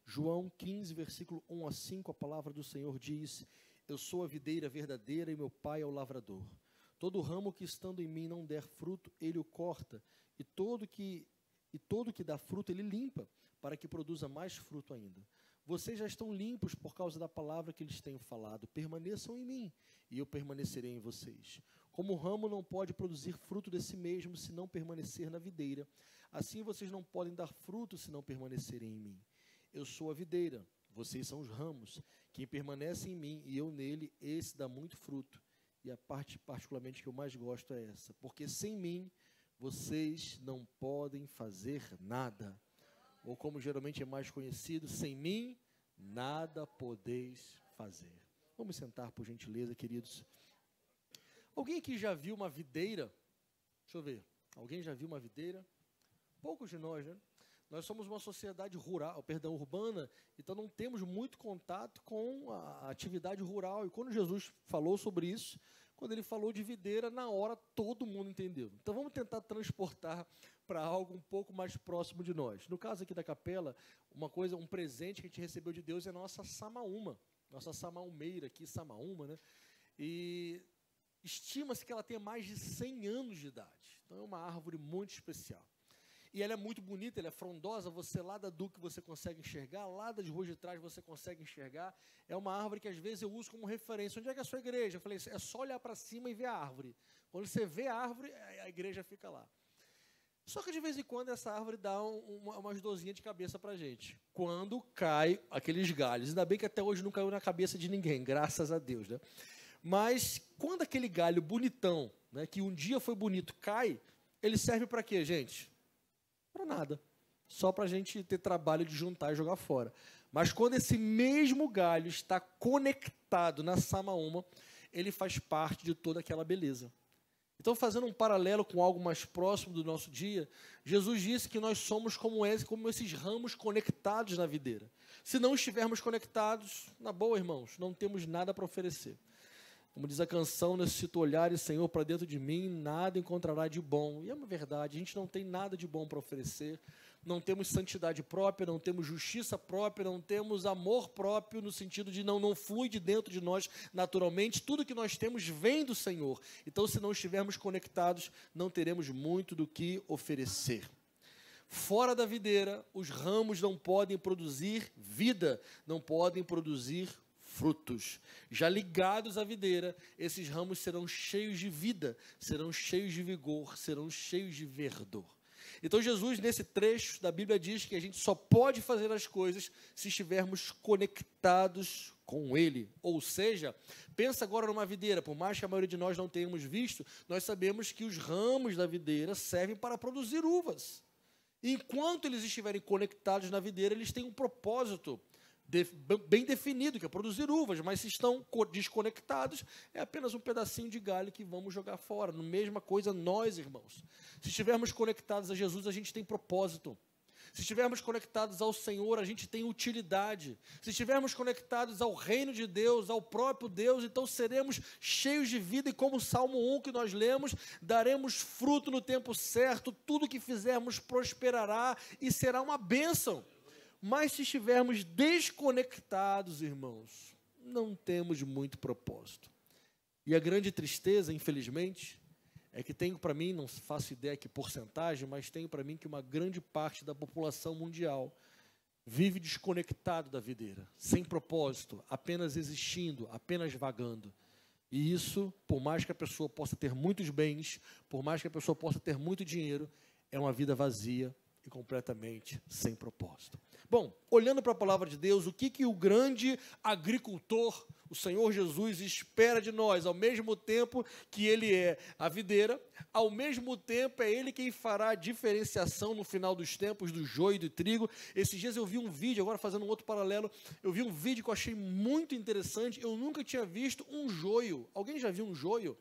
João 15, versículo 1 a 5, a palavra do Senhor diz: Eu sou a videira verdadeira e meu pai é o lavrador. Todo ramo que estando em mim não der fruto, ele o corta, e todo que dá fruto ele limpa, para que produza mais fruto ainda. Vocês já estão limpos por causa da palavra que lhes tenho falado. Permaneçam em mim, e eu permanecerei em vocês. Como o ramo não pode produzir fruto de si mesmo se não permanecer na videira, assim vocês não podem dar fruto se não permanecerem em mim. Eu sou a videira, vocês são os ramos. Quem permanece em mim e eu nele, esse dá muito fruto. E a parte particularmente que eu mais gosto é essa, porque sem mim vocês não podem fazer nada. Ou como geralmente é mais conhecido, sem mim nada podeis fazer. Vamos sentar, por gentileza, queridos. Alguém aqui já viu uma videira? Deixa eu ver. Alguém já viu uma videira? Poucos de nós, né? Nós somos uma sociedade urbana, então não temos muito contato com a atividade rural. E quando Jesus falou sobre isso, quando ele falou de videira, na hora todo mundo entendeu. Então vamos tentar transportar para algo um pouco mais próximo de nós. No caso aqui da capela, um presente que a gente recebeu de Deus é a nossa samaúma, nossa samaumeira aqui, samaúma, né? E estima-se que ela tenha mais de 100 anos de idade. Então é uma árvore muito especial. E ela é muito bonita, ela é frondosa, você lá da Duque você consegue enxergar, lá das ruas de trás você consegue enxergar. É uma árvore que às vezes eu uso como referência. Onde é que é a sua igreja? Eu falei, é só olhar para cima e ver a árvore. Quando você vê a árvore, a igreja fica lá. Só que de vez em quando essa árvore dá umas dorzinhas de cabeça para a gente. Quando cai aqueles galhos. Ainda bem que até hoje não caiu na cabeça de ninguém, graças a Deus, né? Mas quando aquele galho bonitão, né, que um dia foi bonito, cai, ele serve para quê, gente? Para nada, só para a gente ter trabalho de juntar e jogar fora. Mas quando esse mesmo galho está conectado na samaúma, ele faz parte de toda aquela beleza. Então, fazendo um paralelo com algo mais próximo do nosso dia, Jesus disse que nós somos como esses ramos conectados na videira. Se não estivermos conectados, na boa, irmãos, não temos nada para oferecer. Como diz a canção, se tu olhares, Senhor, para dentro de mim, nada encontrará de bom. E é uma verdade, a gente não tem nada de bom para oferecer, não temos santidade própria, não temos justiça própria, não temos amor próprio, no sentido de não flui de dentro de nós naturalmente, tudo que nós temos vem do Senhor. Então, se não estivermos conectados, não teremos muito do que oferecer. Fora da videira, os ramos não podem produzir vida, não podem produzir frutos. Já ligados à videira, esses ramos serão cheios de vida, serão cheios de vigor, serão cheios de verdor. Então Jesus, nesse trecho da Bíblia, diz que a gente só pode fazer as coisas se estivermos conectados com Ele. Ou seja, pensa agora numa videira, por mais que a maioria de nós não tenhamos visto, nós sabemos que os ramos da videira servem para produzir uvas. Enquanto eles estiverem conectados na videira, eles têm um propósito bem definido, que é produzir uvas, mas se estão desconectados, é apenas um pedacinho de galho que vamos jogar fora. Mesma coisa nós, irmãos. Se estivermos conectados a Jesus, a gente tem propósito. Se estivermos conectados ao Senhor, a gente tem utilidade. Se estivermos conectados ao reino de Deus, ao próprio Deus, então seremos cheios de vida, e como o Salmo 1 que nós lemos, daremos fruto no tempo certo, tudo que fizermos prosperará e será uma bênção. Mas se estivermos desconectados, irmãos, não temos muito propósito. E a grande tristeza, infelizmente, é que tenho para mim, não faço ideia que porcentagem, mas tenho para mim que uma grande parte da população mundial vive desconectado da videira, sem propósito, apenas existindo, apenas vagando. E isso, por mais que a pessoa possa ter muitos bens, por mais que a pessoa possa ter muito dinheiro, é uma vida vazia e completamente sem propósito. Bom, olhando para a palavra de Deus, o que o grande agricultor, o Senhor Jesus, espera de nós? Ao mesmo tempo que Ele é a videira, ao mesmo tempo é Ele quem fará a diferenciação no final dos tempos do joio e do trigo. Esses dias eu vi um vídeo, agora fazendo um outro paralelo, eu vi um vídeo que eu achei muito interessante. Eu nunca tinha visto um joio. Alguém já viu um joio?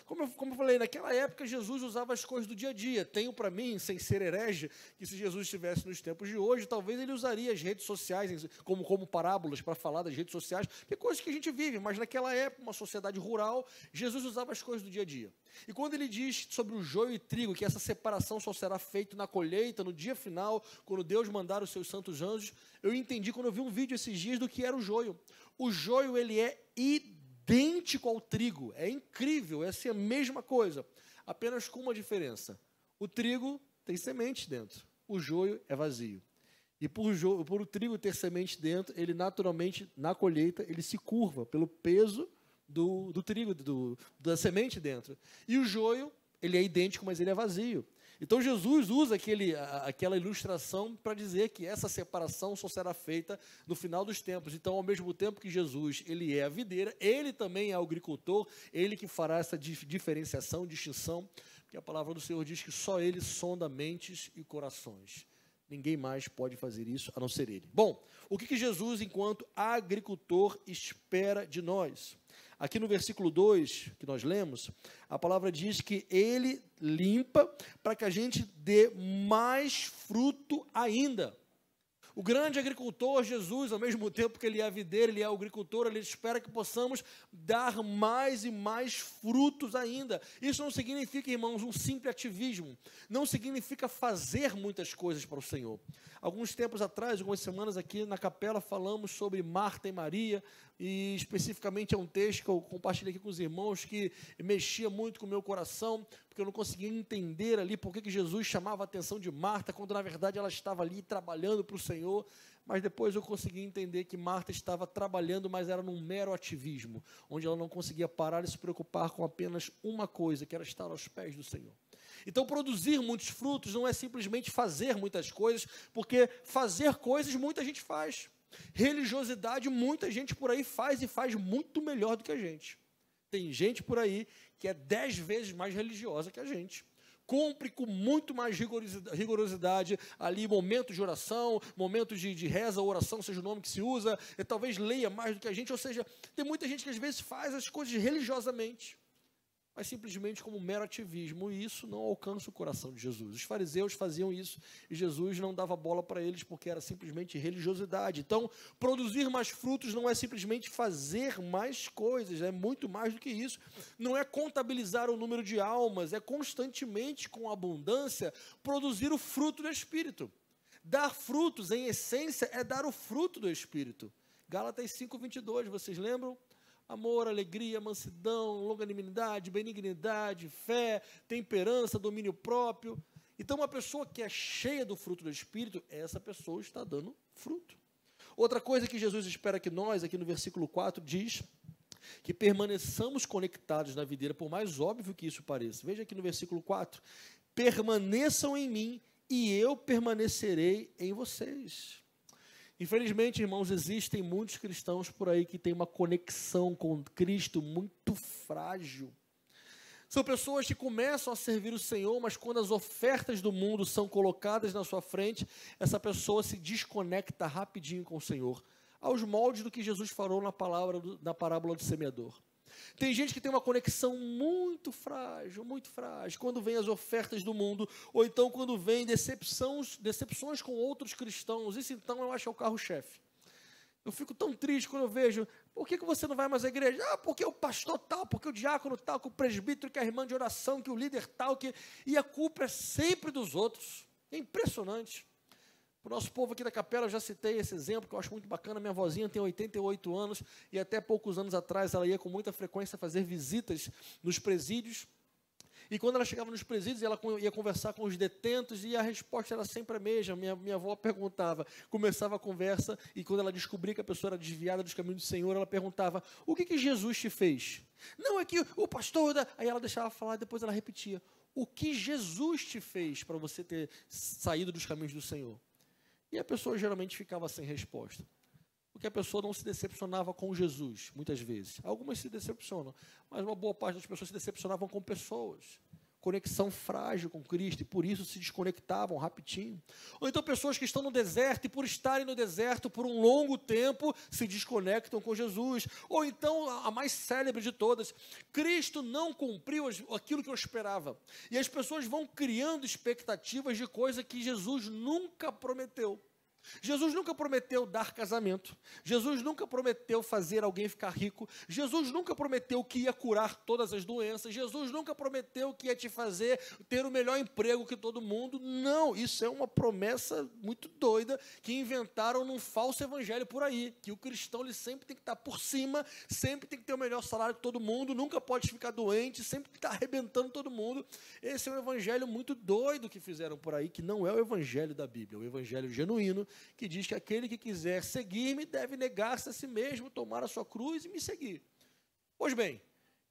como eu falei, naquela época Jesus usava as coisas do dia a dia. Tenho para mim, sem ser herege, que se Jesus estivesse nos tempos de hoje, talvez ele usaria as redes sociais como parábolas para falar das redes sociais, que é coisas que a gente vive, mas naquela época, uma sociedade rural, Jesus usava as coisas do dia a dia. E quando ele diz sobre o joio e trigo, que essa separação só será feita na colheita, no dia final, quando Deus mandar os seus santos anjos, eu entendi quando eu vi um vídeo esses dias do que era o joio. O joio, ele é idêntico ao trigo, é incrível, é assim a mesma coisa, apenas com uma diferença. O trigo tem semente dentro, o joio é vazio. E por o trigo ter semente dentro, ele naturalmente, na colheita, ele se curva pelo peso do trigo, da semente dentro. E o joio, ele é idêntico, mas ele é vazio. Então Jesus usa aquela ilustração para dizer que essa separação só será feita no final dos tempos. Então, ao mesmo tempo que Jesus, ele é a videira, ele também é o agricultor, ele que fará essa diferenciação, distinção, porque a palavra do Senhor diz que só ele sonda mentes e corações. Ninguém mais pode fazer isso, a não ser ele. Bom, o que Jesus, enquanto agricultor, espera de nós? Aqui no versículo 2, que nós lemos, a palavra diz que ele limpa para que a gente dê mais fruto ainda. O grande agricultor, Jesus, ao mesmo tempo que ele é a videira, ele é o agricultor, ele espera que possamos dar mais e mais frutos ainda. Isso não significa, irmãos, um simples ativismo. Não significa fazer muitas coisas para o Senhor. Alguns tempos atrás, algumas semanas aqui na capela, falamos sobre Marta e Maria, e especificamente é um texto que eu compartilhei aqui com os irmãos, que mexia muito com o meu coração, porque eu não conseguia entender ali por que Jesus chamava a atenção de Marta, quando na verdade ela estava ali trabalhando para o Senhor, mas depois eu consegui entender que Marta estava trabalhando, mas era num mero ativismo, onde ela não conseguia parar e se preocupar com apenas uma coisa, que era estar aos pés do Senhor. Então, produzir muitos frutos não é simplesmente fazer muitas coisas, porque fazer coisas muita gente faz. Religiosidade muita gente por aí faz e faz muito melhor do que a gente. Tem gente por aí que é 10 vezes mais religiosa que a gente. Cumpre com muito mais rigorosidade ali momentos de oração, momentos de reza ou oração, seja o nome que se usa, e talvez leia mais do que a gente, ou seja, tem muita gente que às vezes faz as coisas religiosamente, mas simplesmente como um mero ativismo, e isso não alcança o coração de Jesus. Os fariseus faziam isso, e Jesus não dava bola para eles, porque era simplesmente religiosidade. Então, produzir mais frutos não é simplesmente fazer mais coisas, é muito mais do que isso. Não é contabilizar o número de almas, é constantemente, com abundância, produzir o fruto do Espírito. Dar frutos, em essência, é dar o fruto do Espírito. Gálatas 5:22, vocês lembram? Amor, alegria, mansidão, longanimidade, benignidade, fé, temperança, domínio próprio. Então, uma pessoa que é cheia do fruto do Espírito, essa pessoa está dando fruto. Outra coisa que Jesus espera que nós, aqui no versículo 4, diz que permaneçamos conectados na videira, por mais óbvio que isso pareça. Veja aqui no versículo 4, permaneçam em mim e eu permanecerei em vocês. Infelizmente, irmãos, existem muitos cristãos por aí que têm uma conexão com Cristo muito frágil. São pessoas que começam a servir o Senhor, mas quando as ofertas do mundo são colocadas na sua frente, essa pessoa se desconecta rapidinho com o Senhor, aos moldes do que Jesus falou na parábola do semeador. Tem gente que tem uma conexão muito frágil, quando vem as ofertas do mundo, ou então quando vem decepções com outros cristãos. Isso então eu acho que é o carro-chefe. Eu fico tão triste quando eu vejo, por que você não vai mais à igreja? Porque o pastor tal, porque o diácono tal, que o presbítero, que a irmã de oração, que o líder tal, e a culpa é sempre dos outros. É impressionante. O nosso povo aqui da capela, eu já citei esse exemplo, que eu acho muito bacana. Minha vozinha tem 88 anos, e até poucos anos atrás ela ia com muita frequência fazer visitas nos presídios. E quando ela chegava nos presídios, ela ia conversar com os detentos, e a resposta era sempre a mesma. Minha avó perguntava, começava a conversa, e quando ela descobria que a pessoa era desviada dos caminhos do Senhor, ela perguntava, o que Jesus te fez? Não, é que o pastor... Aí ela deixava falar, e depois ela repetia, o que Jesus te fez para você ter saído dos caminhos do Senhor? E a pessoa geralmente ficava sem resposta. Porque a pessoa não se decepcionava com Jesus, muitas vezes. Algumas se decepcionam, mas uma boa parte das pessoas se decepcionavam com pessoas. conexão frágil com Cristo, e por isso se desconectavam rapidinho. Ou então pessoas que estão no deserto, e por estarem no deserto por um longo tempo, se desconectam com Jesus. Ou então, a mais célebre de todas, Cristo não cumpriu aquilo que eu esperava. E as pessoas vão criando expectativas de coisa que Jesus nunca prometeu. Jesus nunca prometeu dar casamento, Jesus nunca prometeu fazer alguém ficar rico, Jesus nunca prometeu que ia curar todas as doenças, Jesus nunca prometeu que ia te fazer ter o melhor emprego que todo mundo. Não, isso é uma promessa muito doida que inventaram num falso evangelho por aí, que o cristão ele sempre tem que estar por cima, sempre tem que ter o melhor salário que todo mundo, nunca pode ficar doente, sempre tem que estar arrebentando todo mundo. Esse é um evangelho muito doido que fizeram por aí, que não é o evangelho da Bíblia, é o evangelho genuíno, que diz que aquele que quiser seguir-me deve negar-se a si mesmo, tomar a sua cruz e me seguir. Pois bem,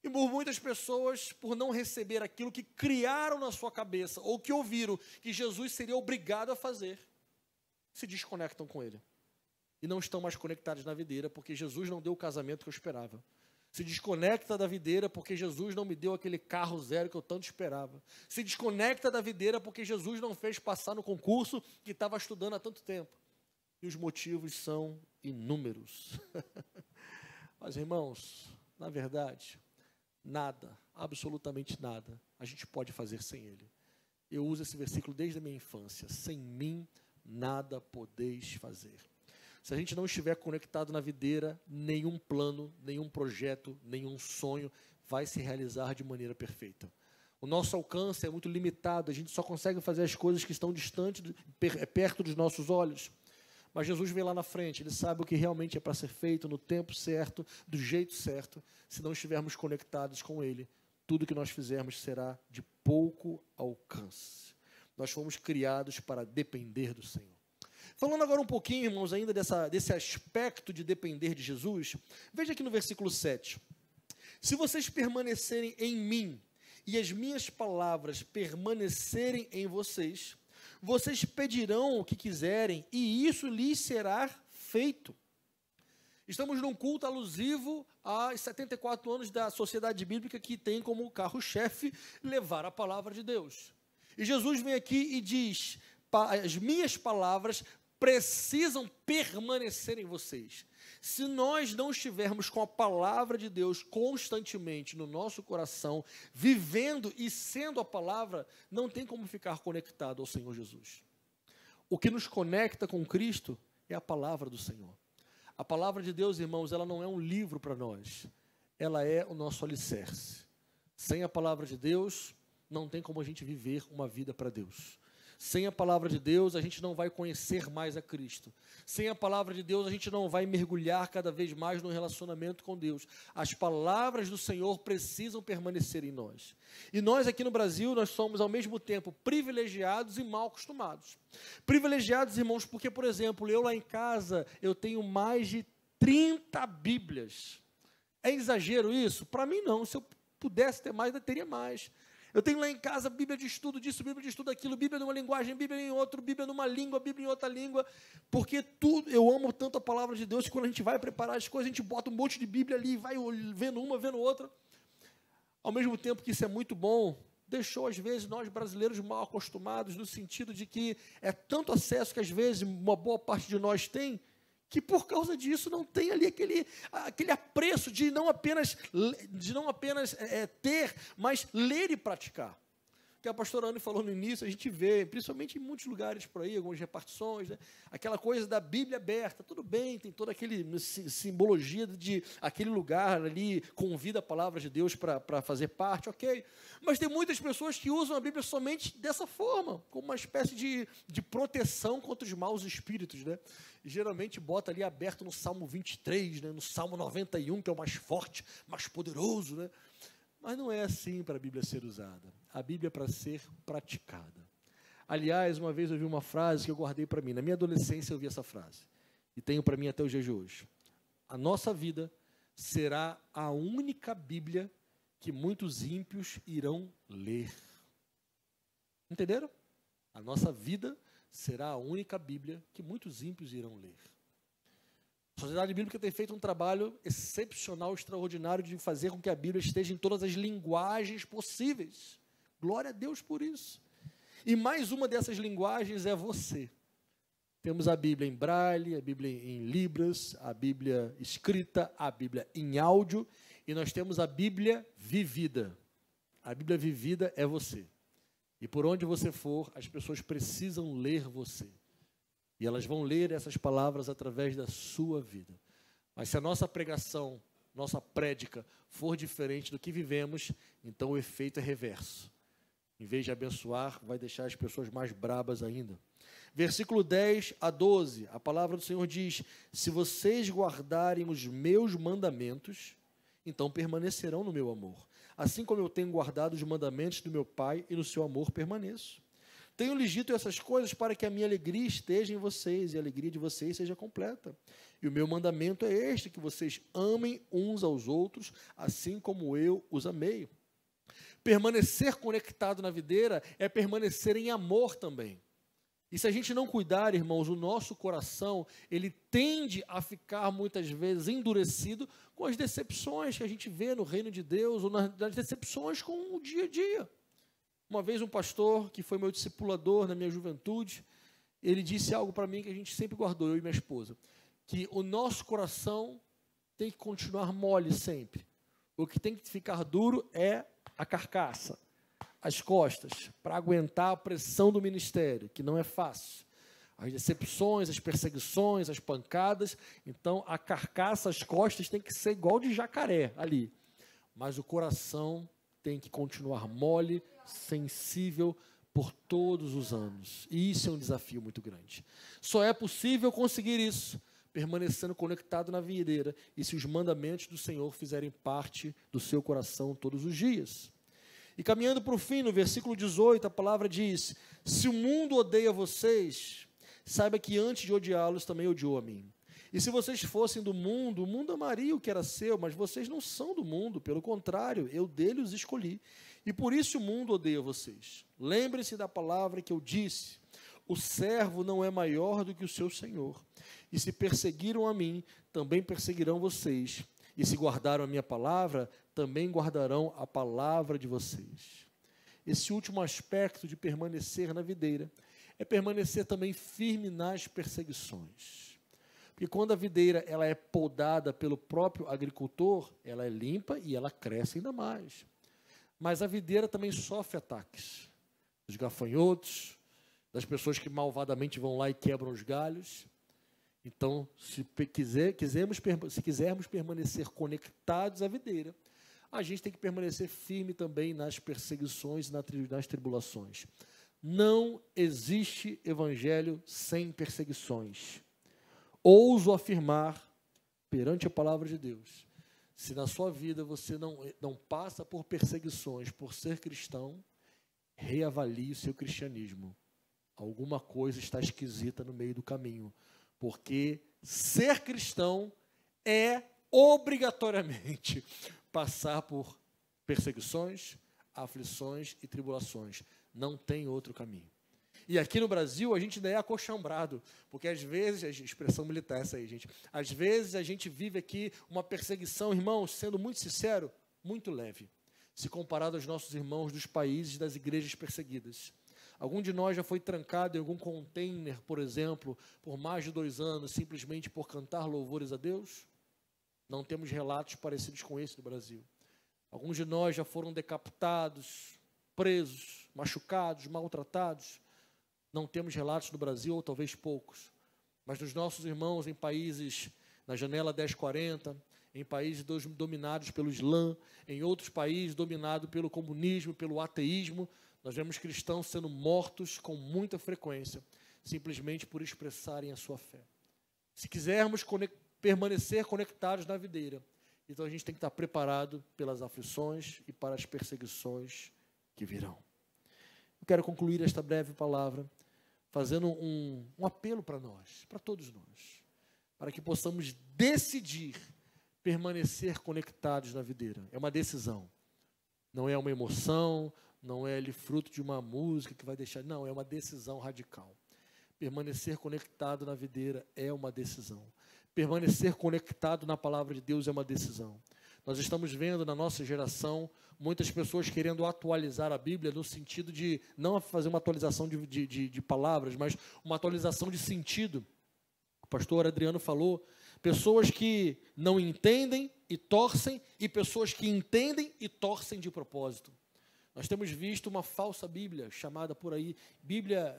e por muitas pessoas, por não receber aquilo que criaram na sua cabeça, ou que ouviram que Jesus seria obrigado a fazer, se desconectam com ele. E não estão mais conectados na videira, porque Jesus não deu o casamento que eu esperava. Se desconecta da videira porque Jesus não me deu aquele carro zero que eu tanto esperava. Se desconecta da videira porque Jesus não fez passar no concurso que estava estudando há tanto tempo. E os motivos são inúmeros. Mas, irmãos, na verdade, nada, absolutamente nada, a gente pode fazer sem Ele. Eu uso esse versículo desde a minha infância. Sem mim, nada podeis fazer. Se a gente não estiver conectado na videira, nenhum plano, nenhum projeto, nenhum sonho vai se realizar de maneira perfeita. O nosso alcance é muito limitado, a gente só consegue fazer as coisas que estão distantes, perto dos nossos olhos. Mas Jesus vê lá na frente, Ele sabe o que realmente é para ser feito, no tempo certo, do jeito certo. Se não estivermos conectados com Ele, tudo que nós fizermos será de pouco alcance. Nós fomos criados para depender do Senhor. Falando agora um pouquinho, irmãos, ainda desse aspecto de depender de Jesus, veja aqui no versículo 7. Se vocês permanecerem em mim e as minhas palavras permanecerem em vocês, vocês pedirão o que quiserem e isso lhes será feito. Estamos num culto alusivo aos 74 anos da Sociedade Bíblica, que tem como carro-chefe levar a palavra de Deus. E Jesus vem aqui e diz: as minhas palavras precisam permanecer em vocês. Se nós não estivermos com a palavra de Deus constantemente no nosso coração, vivendo e sendo a palavra, não tem como ficar conectado ao Senhor Jesus. O que nos conecta com Cristo é a palavra do Senhor. A palavra de Deus, irmãos, ela não é um livro para nós, ela é o nosso alicerce. Sem a palavra de Deus, não tem como a gente viver uma vida para Deus. Sem a palavra de Deus, a gente não vai conhecer mais a Cristo. Sem a palavra de Deus, a gente não vai mergulhar cada vez mais no relacionamento com Deus. As palavras do Senhor precisam permanecer em nós. E nós aqui no Brasil, nós somos ao mesmo tempo privilegiados e mal acostumados. Privilegiados, irmãos, porque, por exemplo, eu lá em casa, eu tenho mais de 30 Bíblias. É exagero isso? Para mim não. Se eu pudesse ter mais, eu teria mais. Eu tenho lá em casa Bíblia de estudo disso, Bíblia de estudo daquilo, Bíblia numa linguagem, Bíblia em outra, Bíblia numa língua, Bíblia em outra língua, porque tudo, eu amo tanto a palavra de Deus que quando a gente vai preparar as coisas, a gente bota um monte de Bíblia ali, vai vendo uma, vendo outra. Ao mesmo tempo que isso é muito bom, deixou às vezes nós brasileiros mal acostumados, no sentido de que é tanto acesso que às vezes uma boa parte de nós tem, que por causa disso não tem ali aquele apreço de não apenas ter, mas ler e praticar. Que a pastora Ana falou no início, a gente vê, principalmente em muitos lugares por aí, algumas repartições, né, aquela coisa da Bíblia aberta, tudo bem, tem toda aquela simbologia de aquele lugar ali, convida a palavra de Deus para fazer parte, ok, mas tem muitas pessoas que usam a Bíblia somente dessa forma, como uma espécie de proteção contra os maus espíritos, né? E geralmente bota ali aberto no Salmo 23, né, no Salmo 91, que é o mais forte, mais poderoso, né? Mas não é assim para a Bíblia ser usada. A Bíblia é para ser praticada. Aliás, uma vez eu vi uma frase que eu guardei para mim. Na minha adolescência eu vi essa frase. E tenho para mim até o dia de hoje. A nossa vida será a única Bíblia que muitos ímpios irão ler. Entenderam? A nossa vida será a única Bíblia que muitos ímpios irão ler. A Sociedade Bíblica tem feito um trabalho excepcional, extraordinário, de fazer com que a Bíblia esteja em todas as linguagens possíveis. Glória a Deus por isso. E mais uma dessas linguagens é você. Temos a Bíblia em braille, a Bíblia em libras, a Bíblia escrita, a Bíblia em áudio, e nós temos a Bíblia vivida. A Bíblia vivida é você. E por onde você for, as pessoas precisam ler você. E elas vão ler essas palavras através da sua vida. Mas se a nossa pregação, nossa prédica, for diferente do que vivemos, então o efeito é reverso. Em vez de abençoar, vai deixar as pessoas mais brabas ainda. Versículo 10 a 12, a palavra do Senhor diz: se vocês guardarem os meus mandamentos, então permanecerão no meu amor. Assim como eu tenho guardado os mandamentos do meu Pai e no seu amor permaneço. Tenho-lhes dito essas coisas para que a minha alegria esteja em vocês e a alegria de vocês seja completa. E o meu mandamento é este, que vocês amem uns aos outros, assim como eu os amei. Permanecer conectado na videira é permanecer em amor também. E se a gente não cuidar, irmãos, o nosso coração, ele tende a ficar muitas vezes endurecido com as decepções que a gente vê no reino de Deus, ou nas decepções com o dia a dia. Uma vez um pastor, que foi meu discipulador na minha juventude, ele disse algo para mim que a gente sempre guardou, eu e minha esposa, que o nosso coração tem que continuar mole sempre. O que tem que ficar duro é a carcaça, as costas, para aguentar a pressão do ministério, que não é fácil. As decepções, as perseguições, as pancadas. Então, a carcaça, as costas, tem que ser igual de jacaré ali. Mas o coração tem que continuar mole, sensível por todos os anos. E isso é um desafio muito grande. Só é possível conseguir isso permanecendo conectado na videira e se os mandamentos do Senhor fizerem parte do seu coração todos os dias. E caminhando para o fim, no versículo 18, a palavra diz: se o mundo odeia vocês, saiba que antes de odiá-los também odiou a mim. E se vocês fossem do mundo, o mundo amaria o que era seu, mas vocês não são do mundo, pelo contrário, eu dele os escolhi. E por isso o mundo odeia vocês. Lembre-se da palavra que eu disse: o servo não é maior do que o seu senhor. E se perseguiram a mim, também perseguirão vocês. E se guardaram a minha palavra, também guardarão a palavra de vocês. Esse último aspecto de permanecer na videira é permanecer também firme nas perseguições. Porque quando a videira ela é podada pelo próprio agricultor, ela é limpa e ela cresce ainda mais. Mas a videira também sofre ataques dos gafanhotos, das pessoas que malvadamente vão lá e quebram os galhos. Então, se quisermos permanecer conectados à videira, a gente tem que permanecer firme também nas perseguições e nas tribulações. Não existe evangelho sem perseguições. Ouso afirmar, perante a palavra de Deus, se na sua vida você não passa por perseguições por ser cristão, reavalie o seu cristianismo. Alguma coisa está esquisita no meio do caminho, porque ser cristão é obrigatoriamente passar por perseguições, aflições e tribulações. Não tem outro caminho. E aqui no Brasil a gente ainda é acochambrado, porque às vezes, a expressão militar essa aí, gente, às vezes a gente vive aqui uma perseguição, irmãos, sendo muito sincero, muito leve, se comparado aos nossos irmãos dos países das igrejas perseguidas. Algum de nós já foi trancado em algum container, por exemplo, por mais de 2 anos, simplesmente por cantar louvores a Deus? Não temos relatos parecidos com esse do Brasil. Alguns de nós já foram decapitados, presos, machucados, maltratados. Não temos relatos do Brasil, ou talvez poucos. Mas dos nossos irmãos em países, na janela 1040, em países dominados pelo Islã, em outros países dominados pelo comunismo, pelo ateísmo, nós vemos cristãos sendo mortos com muita frequência, simplesmente por expressarem a sua fé. Se quisermos permanecer conectados na videira, então a gente tem que estar preparado pelas aflições e para as perseguições que virão. Eu quero concluir esta breve palavra fazendo um apelo para nós, para todos nós, para que possamos decidir permanecer conectados na videira. É uma decisão, não é uma emoção, não é ali fruto de uma música que vai deixar, não, é uma decisão radical. Permanecer conectado na videira é uma decisão. Permanecer conectado na palavra de Deus é uma decisão. Nós estamos vendo na nossa geração muitas pessoas querendo atualizar a Bíblia no sentido de não fazer uma atualização de palavras, mas uma atualização de sentido. O pastor Adriano falou, pessoas que não entendem e torcem, e pessoas que entendem e torcem de propósito. Nós temos visto uma falsa Bíblia, chamada por aí, Bíblia,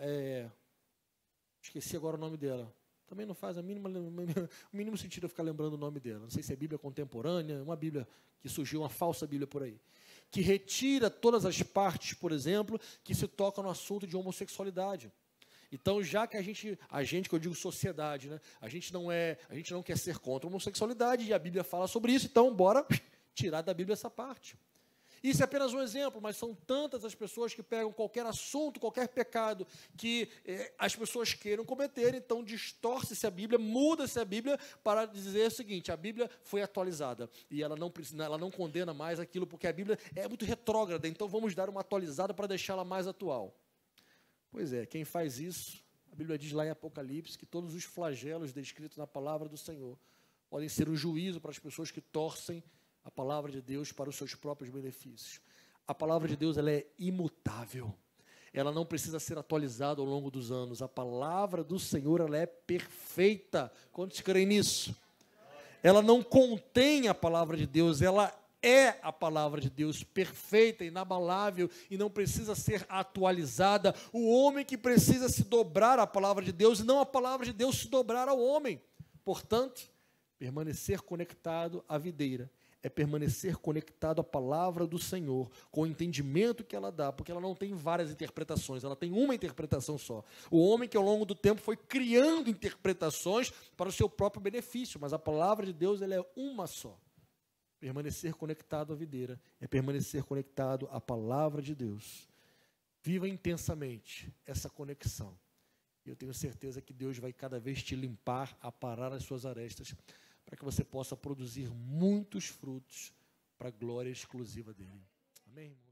esqueci agora o nome dela, também não faz o mínimo sentido eu ficar lembrando o nome dela, não sei se é Bíblia contemporânea, uma Bíblia que surgiu, uma falsa Bíblia por aí, que retira todas as partes, por exemplo, que se tocam no assunto de homossexualidade. Então, já que a gente, que eu digo sociedade, né, a gente não quer ser contra a homossexualidade, e a Bíblia fala sobre isso, então bora tirar da Bíblia essa parte. Isso é apenas um exemplo, mas são tantas as pessoas que pegam qualquer assunto, qualquer pecado que as pessoas queiram cometer, então distorce-se a Bíblia, muda-se a Bíblia para dizer o seguinte, a Bíblia foi atualizada, e ela não condena mais aquilo, porque a Bíblia é muito retrógrada, então vamos dar uma atualizada para deixá-la mais atual. Pois é, quem faz isso, a Bíblia diz lá em Apocalipse, que todos os flagelos descritos na palavra do Senhor podem ser um juízo para as pessoas que torcem a palavra de Deus para os seus próprios benefícios. A palavra de Deus, ela é imutável. Ela não precisa ser atualizada ao longo dos anos. A palavra do Senhor, ela é perfeita. Quantos creem nisso? Ela não contém a palavra de Deus, ela é a palavra de Deus, perfeita, inabalável, e não precisa ser atualizada. O homem que precisa se dobrar à palavra de Deus, e não a palavra de Deus se dobrar ao homem. Portanto, permanecer conectado à videira é permanecer conectado à palavra do Senhor, com o entendimento que ela dá, porque ela não tem várias interpretações, ela tem uma interpretação só. O homem que ao longo do tempo foi criando interpretações para o seu próprio benefício, mas a palavra de Deus, ela é uma só. Permanecer conectado à videira é permanecer conectado à palavra de Deus. Viva intensamente essa conexão. E eu tenho certeza que Deus vai cada vez te limpar, aparar as suas arestas, para que você possa produzir muitos frutos para a glória exclusiva dele. Amém, irmão?